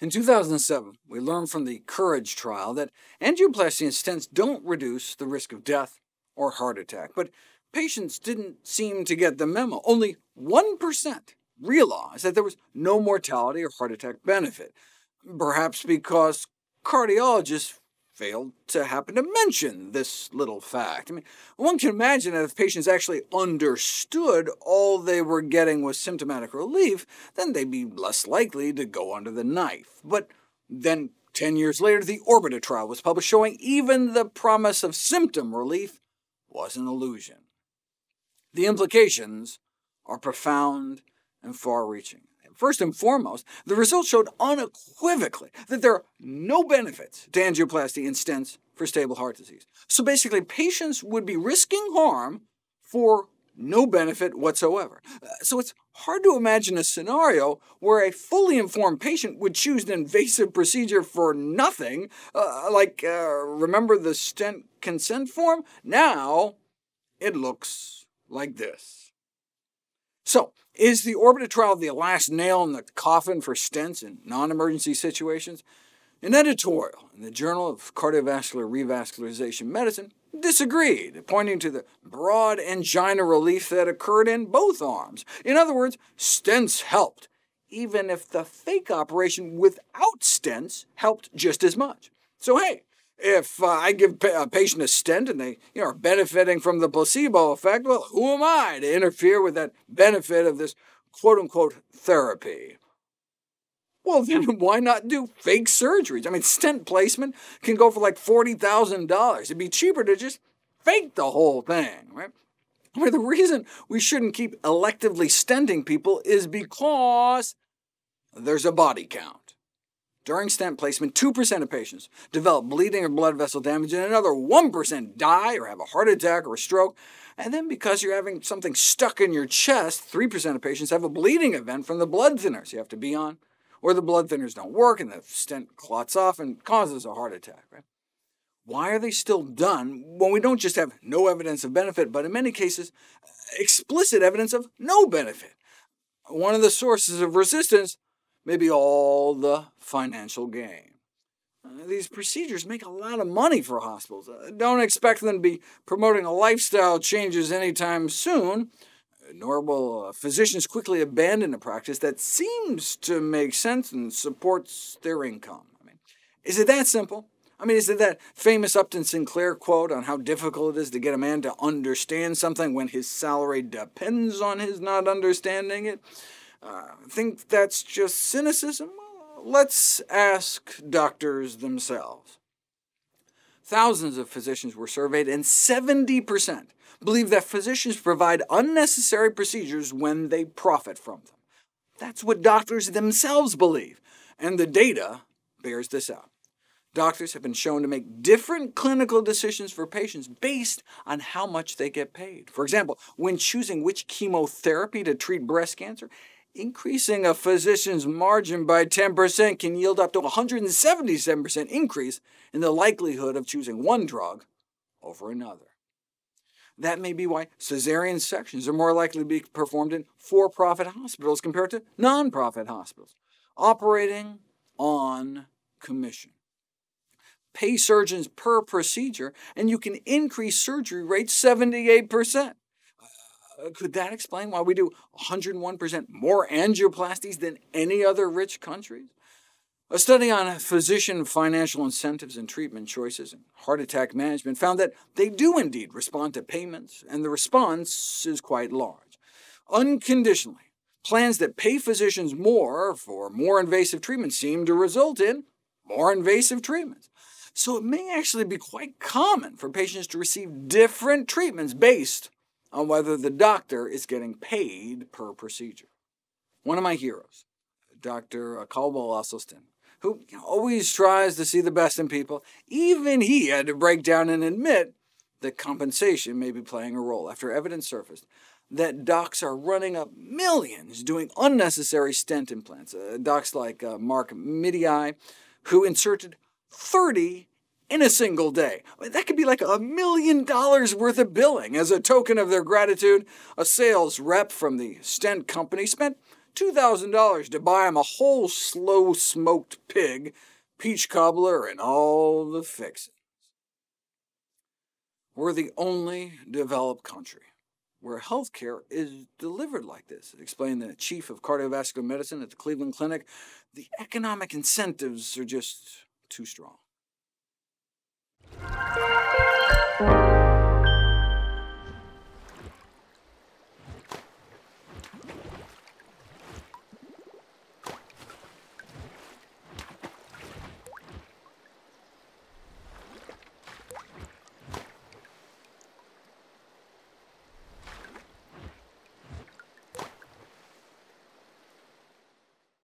In 2007, we learned from the Courage trial that angioplasty and stents don't reduce the risk of death or heart attack, but patients didn't seem to get the memo. Only 1% realized that there was no mortality or heart attack benefit, perhaps because cardiologists failed to happen to mention this little fact. One can imagine that if patients actually understood all they were getting was symptomatic relief, then they'd be less likely to go under the knife. But then 10 years later, the Orbita trial was published showing even the promise of symptom relief was an illusion. The implications are profound and far-reaching. First and foremost, the results showed unequivocally that there are no benefits to angioplasty and stents for stable heart disease. So basically, patients would be risking harm for no benefit whatsoever. So it's hard to imagine a scenario where a fully informed patient would choose an invasive procedure for nothing, remember the stent consent form? Now it looks like this. So, is the Orbita trial the last nail in the coffin for stents in non-emergency situations? An editorial in the Journal of Cardiovascular Revascularization Medicine disagreed, pointing to the broad angina relief that occurred in both arms. In other words, stents helped, even if the fake operation without stents helped just as much. So hey, if I give a patient a stent and they are benefiting from the placebo effect, well, who am I to interfere with that benefit of this quote-unquote therapy? Well, then why not do fake surgeries? Stent placement can go for like $40,000. It'd be cheaper to just fake the whole thing, right? The reason we shouldn't keep electively stenting people is because there's a body count. During stent placement, 2% of patients develop bleeding or blood vessel damage, and another 1% die or have a heart attack or a stroke. And then because you're having something stuck in your chest, 3% of patients have a bleeding event from the blood thinners you have to be on, or the blood thinners don't work and the stent clots off and causes a heart attack. Right? Why are they still done when we don't just have no evidence of benefit, but in many cases, explicit evidence of no benefit? One of the sources of resistance may be all the financial gain. These procedures make a lot of money for hospitals. Don't expect them to be promoting lifestyle changes anytime soon, nor will physicians quickly abandon a practice that seems to make sense and supports their income. Is it that simple? Is it that famous Upton Sinclair quote on how difficult it is to get a man to understand something when his salary depends on his not understanding it? Think that's just cynicism? Let's ask doctors themselves. Thousands of physicians were surveyed, and 70% believe that physicians provide unnecessary procedures when they profit from them. That's what doctors themselves believe, and the data bears this out. Doctors have been shown to make different clinical decisions for patients based on how much they get paid. For example, when choosing which chemotherapy to treat breast cancer, increasing a physician's margin by 10% can yield up to a 177% increase in the likelihood of choosing one drug over another. That may be why cesarean sections are more likely to be performed in for-profit hospitals compared to non-profit hospitals, operating on commission. Pay surgeons per procedure, and you can increase surgery rates 78%. Could that explain why we do 101% more angioplasties than any other rich countries? A study on physician financial incentives and treatment choices and heart attack management found that they do indeed respond to payments, and the response is quite large. Unconditionally, plans that pay physicians more for more invasive treatments seem to result in more invasive treatments. So it may actually be quite common for patients to receive different treatments based on whether the doctor is getting paid per procedure. One of my heroes, Dr. Caldwell-Esselstyn, who always tries to see the best in people, even he had to break down and admit that compensation may be playing a role after evidence surfaced that docs are running up millions doing unnecessary stent implants. Docs like Mark Midii, who inserted 30 in a single day. That could be like $1 million worth of billing. As a token of their gratitude, a sales rep from the stent company spent $2,000 to buy him a whole slow-smoked pig, peach cobbler, and all the fixings. We're the only developed country where healthcare is delivered like this, explained the chief of cardiovascular medicine at the Cleveland Clinic. The economic incentives are just too strong.